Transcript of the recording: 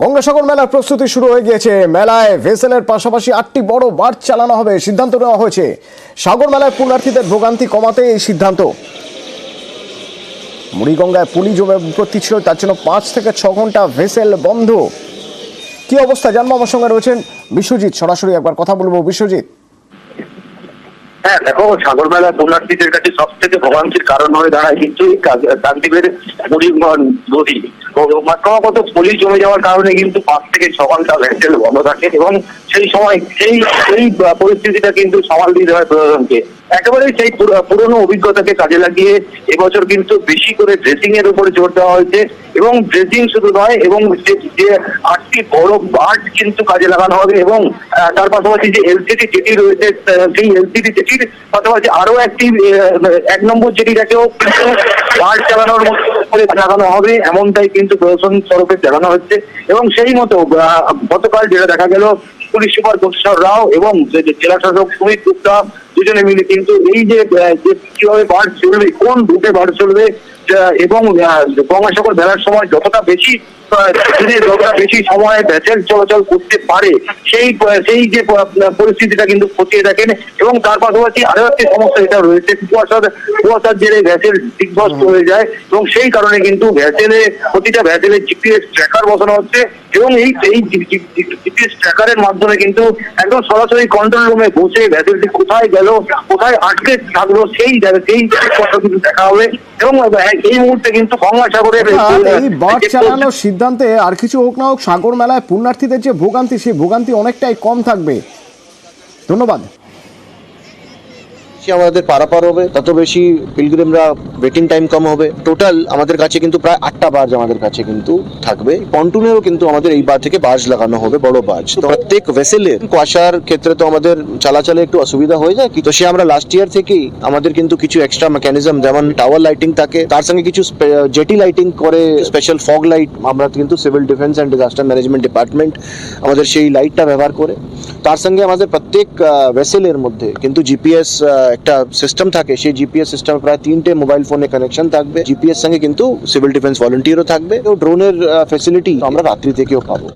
গঙ্গাসাগর মেলার প্রস্তুতি শুরু হয়ে গিয়েছে। মেলায় ভেসেলের পাশাপাশি 8টি বড় বার্জ চালানো হবে সিদ্ধান্ত নেওয়া হয়েছে। সাগর মেলায় পুণ্যার্থীদের ভোগান্তি কমাতে এই সিদ্ধান্ত। মুড়িগঙ্গায় পুলি জমে বিপত্তি ছিল, তার জন্য 5 থেকে 6 ঘন্টা ভেসেল বন্ধ। কি অবস্থা জানবো, আমার সঙ্গে রয়েছেন বিশ্বজিৎ, সরাসরি একবার কথা বলবো। বিশ্বজিৎ, হ্যাঁ দেখো, সাগর মেলা পুণ্যার্থীদের কাছে সব থেকে ভোগান্তির কারণ হয়ে দাঁড়ায় কিন্তু কাকদ্বীপের মুড়িগঞ্জ নদী। ক্রমাগত পলি জমে যাওয়ার কারণে কিন্তু 5 থেকে 6 ঘন্টা ভেসেল বন্ধ থাকে এবং সেই সময় এই পরিস্থিতিটা কিন্তু সামাল দিতে হয় প্রশাসনকে। একেবারেই সেই পুরনো অভিজ্ঞতাকে কাজে লাগিয়ে এবছর কিন্তু বেশি করে ড্রেসিং এর উপরে জোর দেওয়া হয়েছে এবং ড্রেসিং শুধু নয়, এবং যে 8টি বড় বার্জ কিন্তু কাজে লাগানো হবে এবং তার পাশাপাশি যে এলসিডি জেটি রয়েছে সেই এলসিডি জেটির পাশাপাশি আরো একটি 1 নম্বর জেটিটাকেও বার্জ চালানোর মতো করে লাগানো হবে, এমনটাই কিন্তু প্রশাসন তরফে জানানো হচ্ছে। এবং সেই মতো গতকাল যেটা দেখা গেল, পুলিশ সুপার গোস্বর রাও এবং জেলা শাসক সুমিত গুপ্তা দুজনে মিলে কিন্তু এই যে কিভাবে বার্ড চলবে, কোন রুটে বার্ড চলবে এবং গঙ্গাসাগর মেলার সময় যতটা বেশি সময় ভেসেল চলাচল করতে পারে সেই যে পরিস্থিতিটা কিন্তু খতিয়ে দেখেন। এবং তার পাশাপাশি আরো একটি সমস্যা এটা রয়েছে, কুয়াশার জেরে ভেসেল দিকভ্রষ্ট হয়ে যায় এবং সেই কারণে কিন্তু প্রতিটা ভেসেলে জিপিএস ট্র্যাকার বসানো হচ্ছে এবং এই জিপিএস ট্র্যাকারের মাধ্যমে কিন্তু একদম সরাসরি কন্ট্রোল রুমে বসে ভেসেলটি কোথায় গেল, কোথায় আটকে থাকলো সেই কথা কিন্তু দেখা হবে। এবং এই মুহূর্তে কিন্তু গঙ্গাসাগরের এই বার্জ চালানোর সিদ্ধান্তে আর কিছু হোক না হোক, সাগর মেলায় পুণ্যার্থীদের যে ভোগান্তি, সেই ভোগান্তি অনেকটাই কম থাকবে। ধন্যবাদ। আমাদের পারাপার হবে, তত বেশি পিলগ্রিমরা ওয়েটিং টাইম কম হবে। টোটাল আমাদের কাছে কিন্তু প্রায় 8টা বার্জ আমাদের কাছে কিন্তু থাকবে। পন্টুনেরও কিন্তু আমাদের এই বার থেকে বার্জ লাগানো হবে, বড় বার্জ। তো প্রত্যেক ভেসেলের কুয়াশার ক্ষেত্রে তো আমাদের চলাচলে একটু অসুবিধা হয়ে যায়, তো সে আমরা লাস্ট ইয়ার থেকেই আমাদের কিন্তু কিছু এক্সট্রা মেকানিজম, যেমন টাওয়ার লাইটিং থাকে, তার সঙ্গে কিছু জেটি লাইটিং করে স্পেশাল ফগ লাইট আমরা কিন্তু civil defence and disaster management department আমাদের সেই লাইটটা ব্যবহার করে। তার সঙ্গে আমাদের প্রত্যেক ভেসেলের মধ্যে কিন্তু জিপিএস একটা সিস্টেম থাকে, সেই জিপিএস সিস্টেমে প্রায় 3টে মোবাইল ফোনে কানেকশন থাকবে। জিপিএস সঙ্গে কিন্তু সিভিল ডিফেন্স ভলান্টিয়ারও থাকবে। ড্রোনের ফ্যাসিলিটি আমরা রাত্রি থেকেও পাবো।